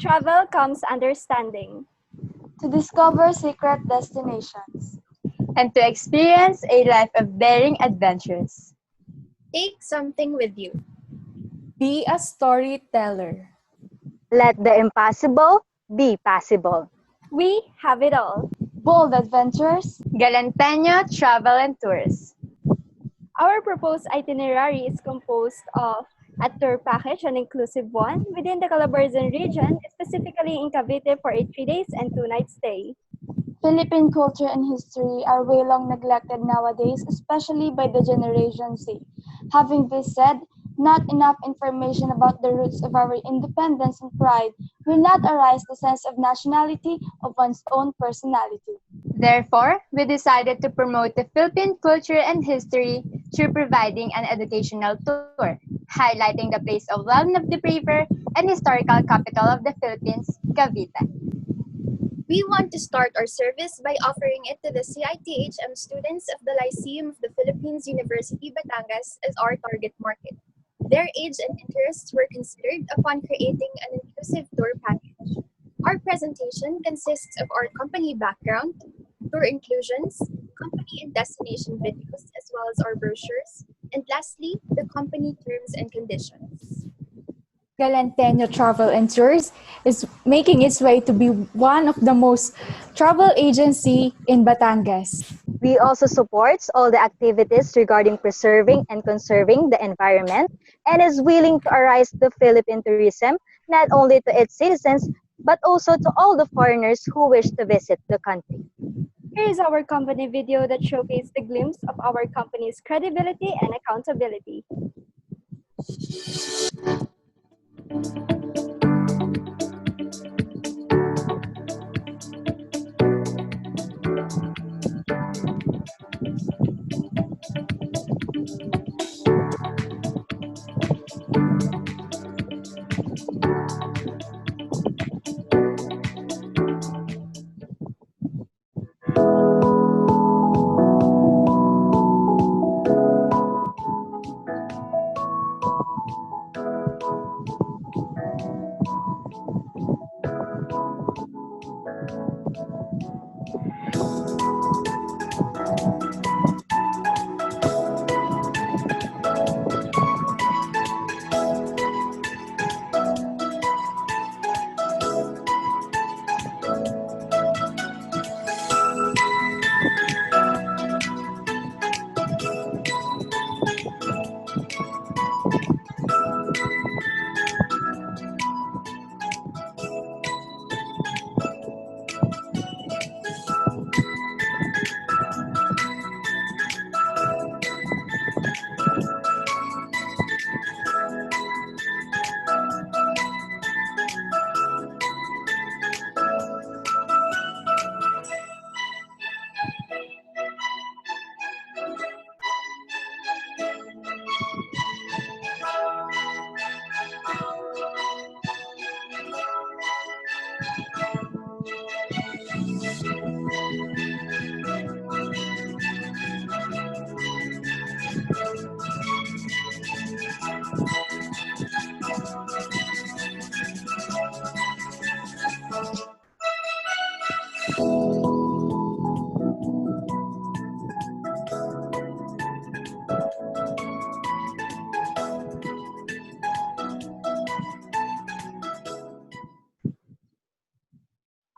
travel comes understanding. To discover secret destinations. And to experience a life of daring adventures. Take something with you. Be a storyteller. Let the impossible be possible. We have it all. Bold adventures. GALANTENIO Travel and Tours. Our proposed itinerary is composed of a tour package, an inclusive one, within the Calabarzon region, specifically in Cavite for a 3 days and 2 nights stay. Philippine culture and history are way long neglected nowadays, especially by the Generation Z. Having this said, not enough information about the roots of our independence and pride will not arise the sense of nationality of one's own personality. Therefore, we decided to promote the Philippine culture and history through providing an educational tour, highlighting the place of one of the braver and historical capital of the Philippines, Cavite. We want to start our service by offering it to the CITHM students of the Lyceum of the Philippines University Batangas as our target market. Their age and interests were considered upon creating an inclusive tour package. Our presentation consists of our company background, tour inclusions, company and destination videos, as well as our brochures, and lastly, the company terms and conditions. GALANTENIO Travel and Tours is making its way to be one of the most travel agency in Batangas. We also supports all the activities regarding preserving and conserving the environment and is willing to arise the Philippine tourism not only to its citizens but also to all the foreigners who wish to visit the country. Here is our company video that showcases the glimpse of our company's credibility and accountability.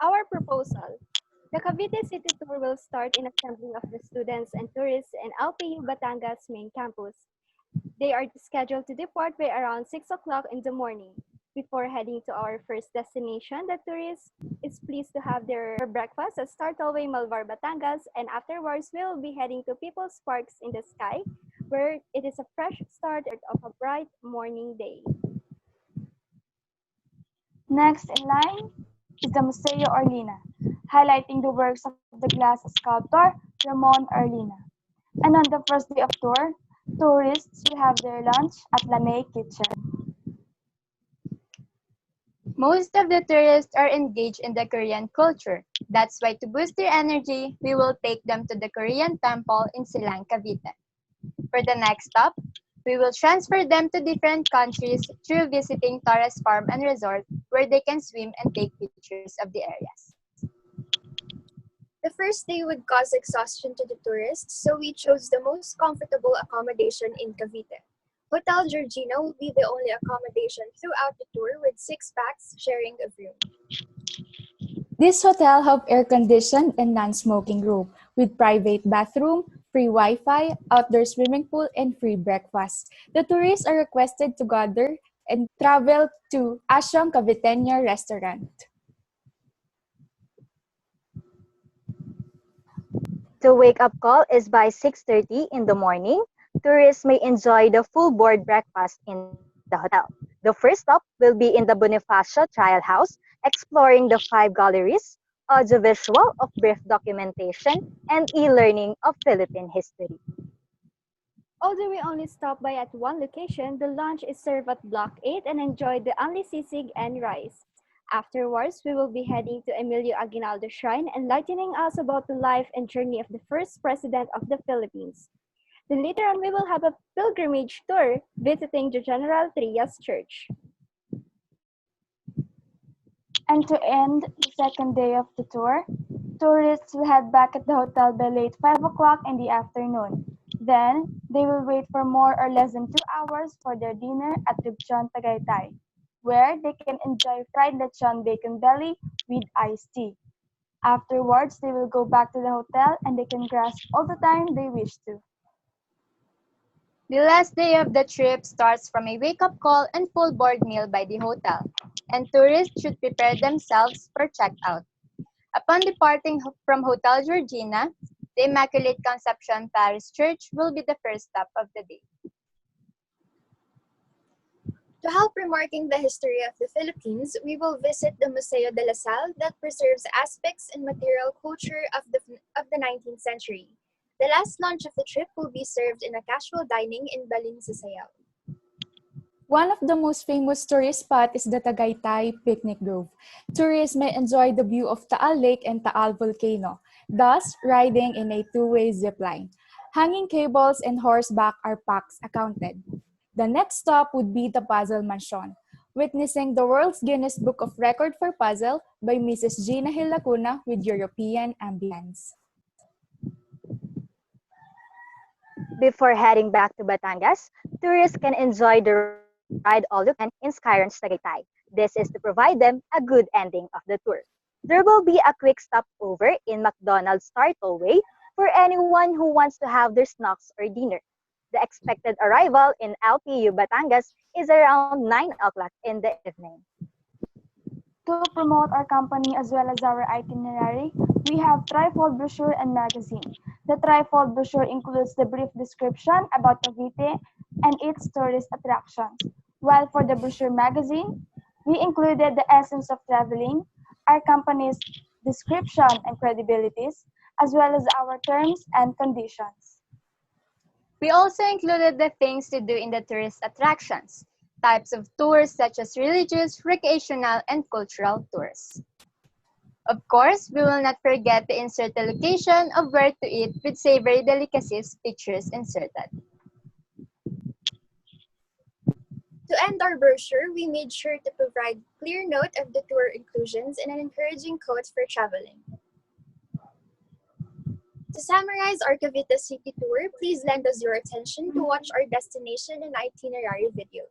Our proposal. The Cavite City Tour will start in assembling of the students and tourists in LPU Batangas main campus. They are scheduled to depart by around 6 o'clock in the morning. Before heading to our first destination, the tourist is pleased to have their breakfast at Startleway Malvar, Batangas, and afterwards we will be heading to People's Parks in the Sky, where it is a fresh start of a bright morning day. Next in line is the Museo Orlina, highlighting the works of the glass sculptor Ramon Orlina. And on the first day of tour, tourists will have their lunch at Lanay Kitchen. Most of the tourists are engaged in the Korean culture. That's why to boost their energy, we will take them to the Korean temple in Silang, Cavite. For the next stop, We will transfer them to different countries through visiting Torres Farm and Resort, where they can swim and take pictures of the areas. The first day would cause exhaustion to the tourists, so we chose the most comfortable accommodation in Cavite. Hotel Georgina will be the only accommodation throughout the tour with 6 packs sharing a room. This hotel have air-conditioned and non-smoking room with private bathroom, free Wi-Fi, outdoor swimming pool, and free breakfast. The tourists are requested to gather and travel to Ashram Caviteño restaurant. The wake-up call is by 6:30 in the morning. Tourists may enjoy the full board breakfast in the hotel. The first stop will be in the Bonifacio Trial House, exploring the 5 galleries, audiovisual of brief documentation, and e-learning of Philippine history. Although we only stop by at one location, the lunch is served at Block 8 and enjoy the only sisig and rice. Afterwards, we will be heading to Emilio Aguinaldo Shrine, enlightening us about the life and journey of the first president of the Philippines. Then later on, we will have a pilgrimage tour visiting the General Trias Church. And to end the second day of the tour, tourists will head back at the hotel by late 5 o'clock in the afternoon. Then, they will wait for more or less than 2 hours for their dinner at Lechon Tagaytay, where they can enjoy fried lechon bacon belly with iced tea. Afterwards, they will go back to the hotel and they can grasp all the time they wish to. The last day of the trip starts from a wake-up call and full board meal by the hotel, and tourists should prepare themselves for checkout. Upon departing from Hotel Georgina, the Immaculate Conception Parish Church will be the first stop of the day. To help remarking the history of the Philippines, we will visit the Museo de la Salle that preserves aspects and material culture of the 19th century. The last lunch of the trip will be served in a casual dining in Baling Sasayaw. One of the most famous tourist spot is the Tagaytay Picnic Grove. Tourists may enjoy the view of Taal Lake and Taal Volcano, thus riding in a two-way zip line. Hanging cables and horseback are packs accounted. The next stop would be the Puzzle Mansion, witnessing the World's Guinness Book of Record for Puzzle by Mrs. Gina Hilacuna with European ambience. Before heading back to Batangas, tourists can enjoy the ride all you can in Skyron's Tagaytay. This is to provide them a good ending of the tour. There will be a quick stopover in McDonald's Star Tollway for anyone who wants to have their snacks or dinner. The expected arrival in LPU Batangas is around 9 o'clock in the evening. To promote our company as well as our itinerary, we have Trifold brochure and magazine. The Trifold brochure includes the brief description about Cavite and its tourist attractions, while for the brochure magazine, we included the essence of traveling, our company's description and credibilities, as well as our terms and conditions. We also included the things to do in the tourist attractions, types of tours such as religious, recreational, and cultural tours. Of course, we will not forget to insert the location of where to eat with savory delicacies pictures inserted. To end our brochure, we made sure to provide clear note of the tour inclusions and an encouraging quote for traveling. To summarize our Cavite City tour, please lend us your attention to watch our destination and itinerary video.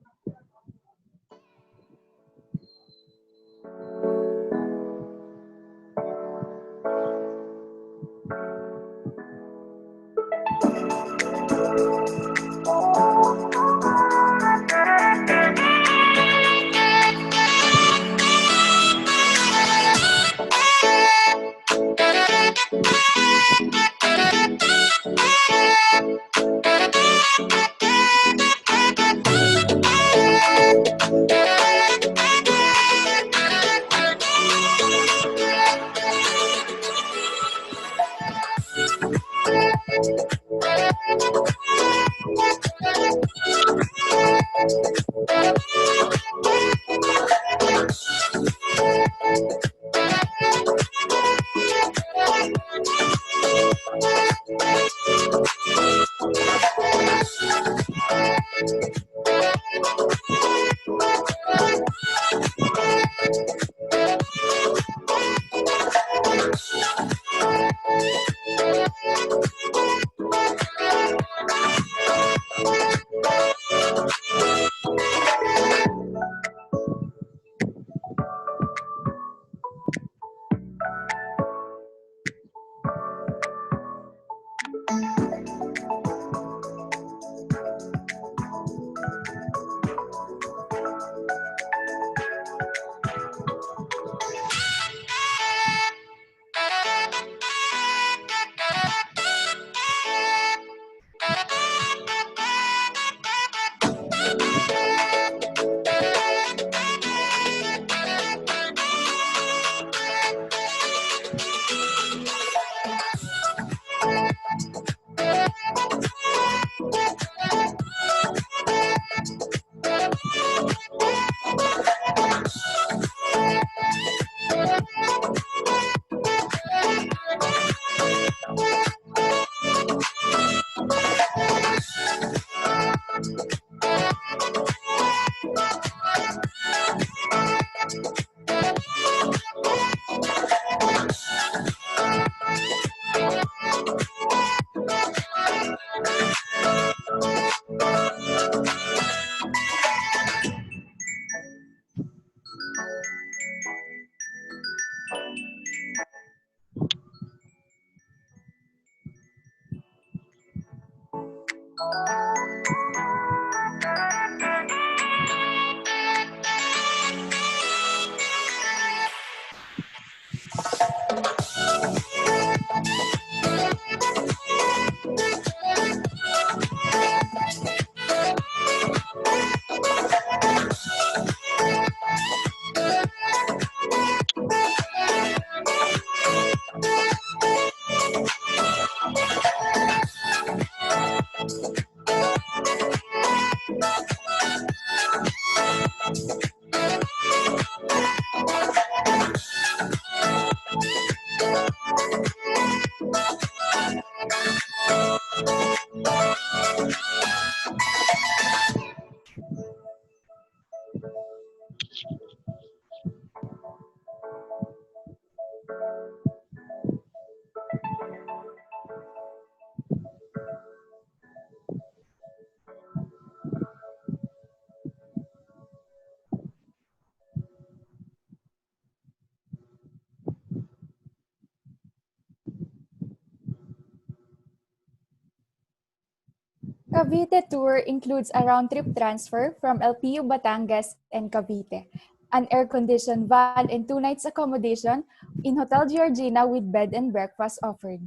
Cavite tour includes a round-trip transfer from LPU Batangas and Cavite, an air-conditioned van and 2 nights accommodation in Hotel Georgina with bed and breakfast offered.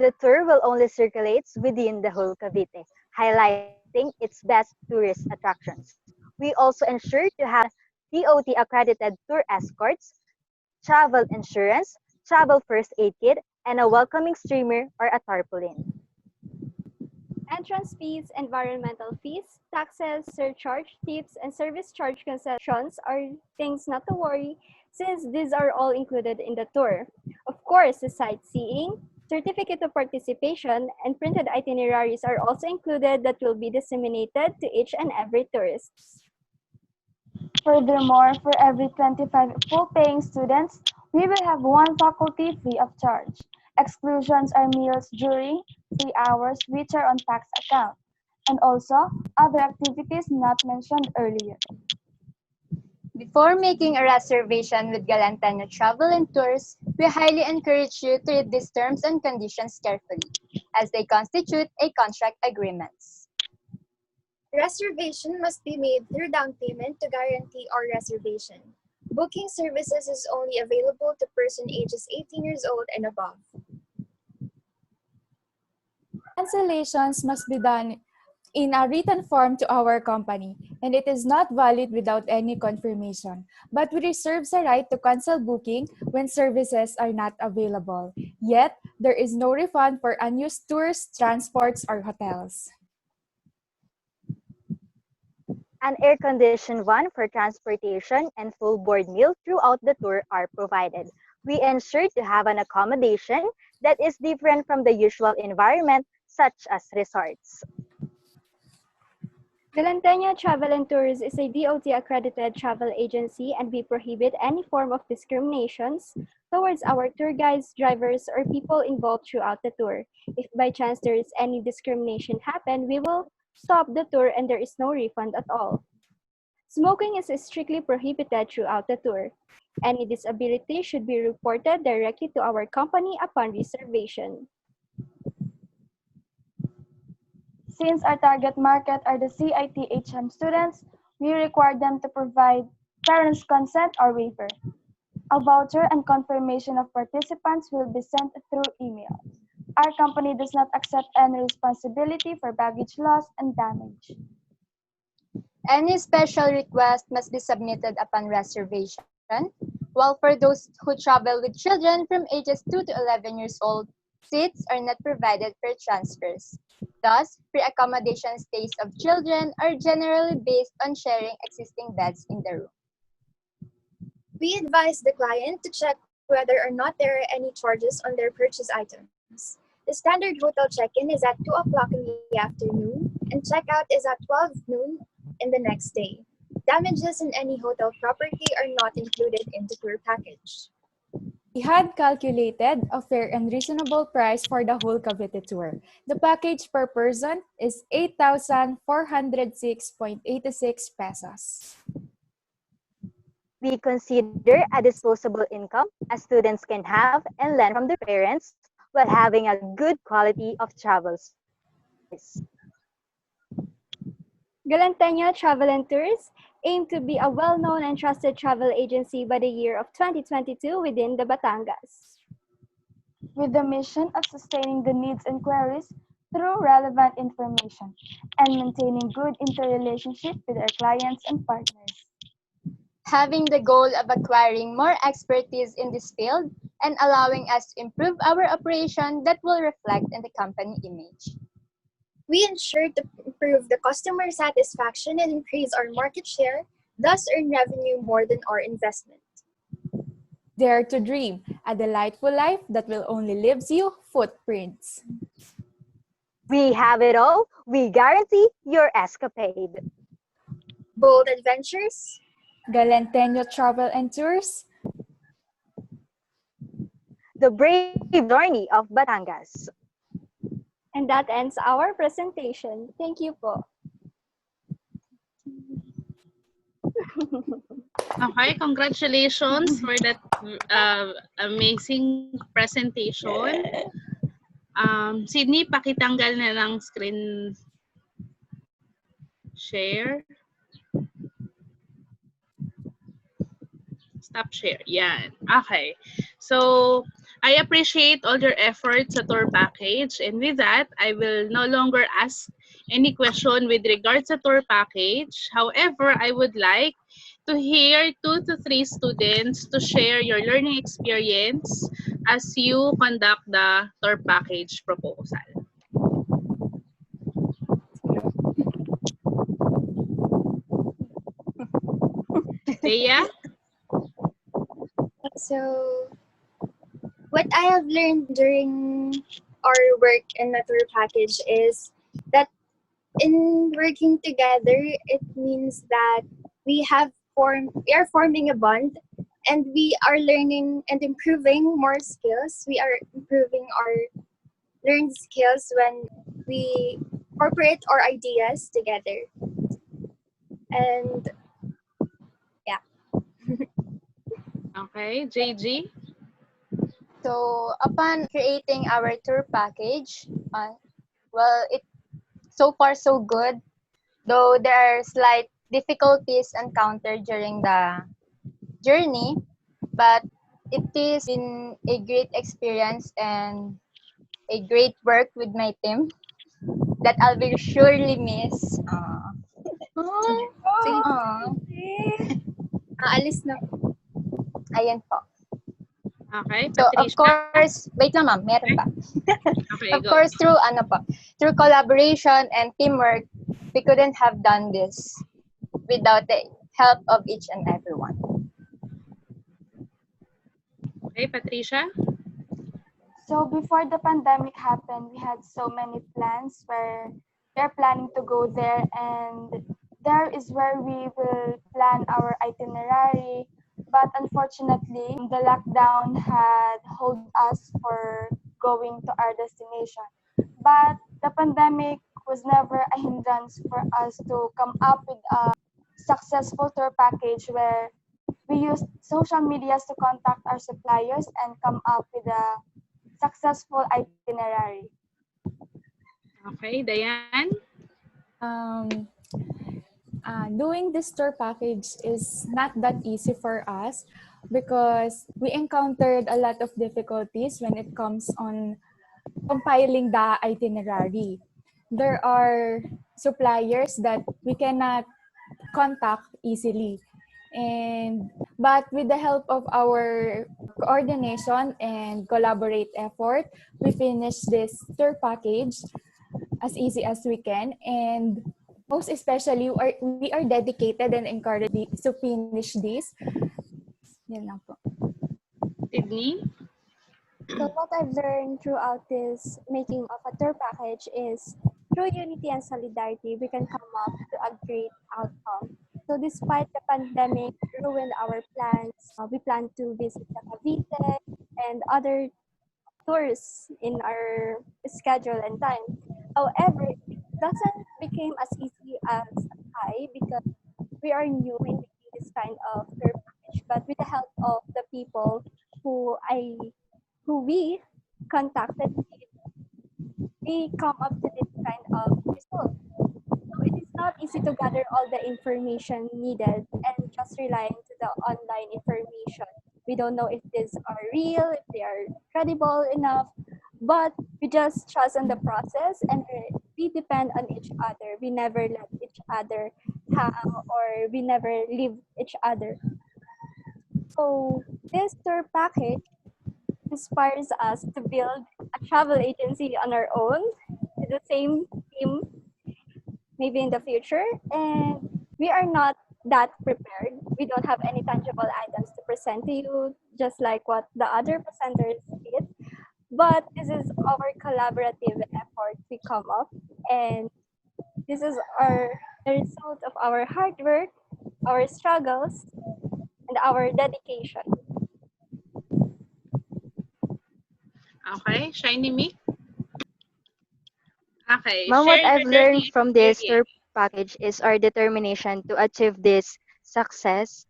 The tour will only circulate within the whole Cavite, highlighting its best tourist attractions. We also ensure to have DOT accredited tour escorts, travel insurance, travel first aid kit, and a welcoming streamer or a tarpaulin. Entrance fees, environmental fees, taxes, surcharge, tips, and service charge concessions are things not to worry since these are all included in the tour. Of course, the sightseeing, certificate of participation, and printed itineraries are also included that will be disseminated to each and every tourist. Furthermore, for every 25 full-paying students, we will have one faculty free of charge. Exclusions are meals during free hours which are on tax account, and also other activities not mentioned earlier. Before making a reservation with Galantenio Travel and Tours, we highly encourage you to read these terms and conditions carefully, as they constitute a contract agreement. Reservation must be made through down payment to guarantee our reservation. Booking services is only available to person ages 18 years old and above. Cancellations must be done in a written form to our company, and it is not valid without any confirmation. But we reserve the right to cancel booking when services are not available. Yet, there is no refund for unused tours, transports, or hotels. An air-conditioned van for transportation and full board meal throughout the tour are provided. We ensure to have an accommodation that is different from the usual environment, such as resorts. Galanteño Travel and Tours is a DOT accredited travel agency and we prohibit any form of discriminations towards our tour guides, drivers, or people involved throughout the tour. If by chance there is any discrimination happen, we will stop the tour and there is no refund at all. Smoking is strictly prohibited throughout the tour. Any disability should be reported directly to our company upon reservation. Since our target market are the CITHM students, we require them to provide parents' consent or waiver. A voucher and confirmation of participants will be sent through email. Our company does not accept any responsibility for baggage loss and damage. Any special request must be submitted upon reservation, while for those who travel with children from ages 2 to 11 years old, seats are not provided for transfers. Thus, free accommodation stays of children are generally based on sharing existing beds in the room. We advise the client to check whether or not there are any charges on their purchase items. The standard hotel check-in is at 2 o'clock in the afternoon, and checkout is at 12 noon in the next day. Damages in any hotel property are not included in the tour package. We had calculated a fair and reasonable price for the whole Cavite tour. The package per person is 8,406.86 pesos. We consider a disposable income as students can have and lend from their parents while having a good quality of travel service. Galanteño Travel and Tours aim to be a well-known and trusted travel agency by the year of 2022 within the Batangas. with the mission of sustaining the needs and queries through relevant information and maintaining good interrelationship with our clients and partners. Having the goal of acquiring more expertise in this field and allowing us to improve our operation that will reflect in the company image. We ensure to improve the customer satisfaction and increase our market share, thus earn revenue more than our investment. Dare to dream, a delightful life that will only leaves you footprints. We have it all. We guarantee your escapade. Bold adventures, Galanteño Travel and Tours. The brave journey of Batangas. And that ends our presentation. Thank you po. Okay, congratulations for that amazing presentation. Sydney, pakitanggal na ng screen share. Stop share. Yan. Okay. So, I appreciate all your efforts sa tour package. And with that, I will no longer ask any question with regards to tour package. However, I would like to hear 2 to 3 students to share your learning experience as you conduct the tour package proposal. Thea? So, what I have learned during our work in the tour package is that in working together, it means that we are forming a bond, and we are learning and improving more skills. We are improving our learned skills when we incorporate our ideas together. And Okay, JG? So, upon creating our tour package, well, it so far so good, though there are slight difficulties encountered during the journey, but it has been a great experience and a great work with my team that I'll be surely miss. sige, aalis na. Ayan po. Okay, So, of Patricia? course, wait lang ma'am, meron pa. Okay, Of go. course, through collaboration and teamwork, we couldn't have done this without the help of each and everyone. Okay, Patricia? So before the pandemic happened, we had so many plans where we're planning to go there, and there is where we will plan our itinerary. But unfortunately, the lockdown had hold us for going to our destination. But the pandemic was never a hindrance for us to come up with a successful tour package where we used social medias to contact our suppliers and come up with a successful itinerary. Okay, Diane? Um, Doing this tour package is not that easy for us because we encountered a lot of difficulties when it comes on compiling the itinerary. There are suppliers that we cannot contact easily. But with the help of our coordination and collaborate effort, we finished this tour package as easy as we can, and most especially we are dedicated and encouraged to finish this. Yan lang po. Sydney? So what I've learned throughout this making of a tour package is through unity and solidarity, we can come up to a great outcome. So despite the pandemic ruined our plans, we plan to visit the Cavite and other tours in our schedule and time. However, it doesn't become as easy as I because we are new in making this kind of tour package. But with the help of the people who we contacted, we come up to this kind of result. So it is not easy to gather all the information needed and just relying to the online information. We don't know if these are real, if they are credible enough, but we just trust on the process and we depend on each other. We never let each other hang or we never leave each other. So this tour package inspires us to build a travel agency on our own with the same team maybe in the future. And we are not that prepared. We don't have any tangible items to present to you, just like what the other presenters did. But this is our collaborative effort we come up, and this is the result of our hard work, our struggles, and our dedication. Okay, Shiny Me? Okay, Ma'am, what share I've your learning learned from this tour experience. package is our determination to achieve this success.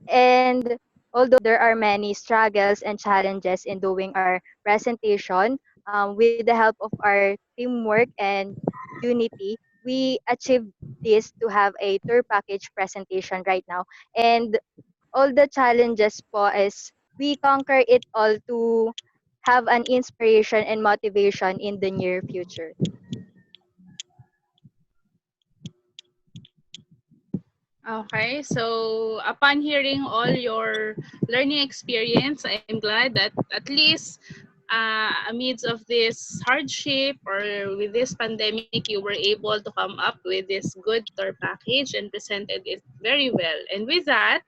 And although there are many struggles and challenges in doing our presentation, with the help of our teamwork and unity, we achieved this to have a tour package presentation right now. And all the challenges po is we conquer it all to have an inspiration and motivation in the near future. Okay, so upon hearing all your learning experience, I'm glad that at least amidst of this hardship or with this pandemic, you were able to come up with this good tour package and presented it very well. And with that,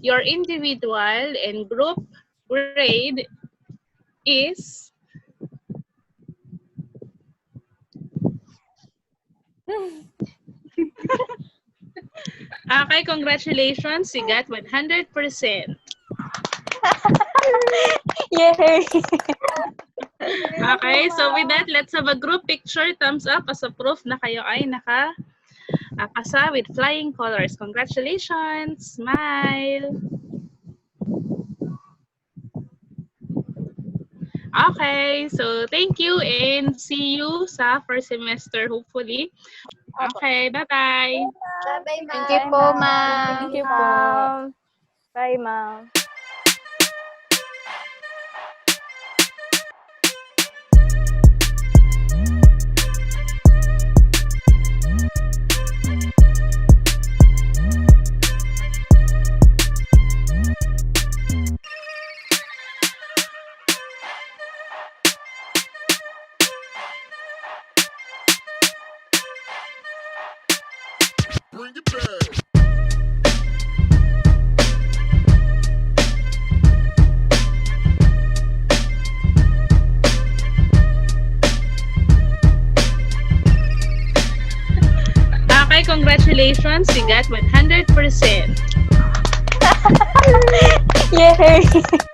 your individual and group grade is, okay, congratulations, you got 100%. Yay! Okay, so with that, let's have a group picture. Thumbs up as a proof na kayo ay nakapasa with flying colors. Congratulations! Smile! Okay, so thank you and see you sa first semester hopefully. Okay, bye-bye! Bye-bye, Thank you ma'am. po, Thank ma'am. you po. Bye, ma'am. Okay, congratulations, you got 100%. Yay!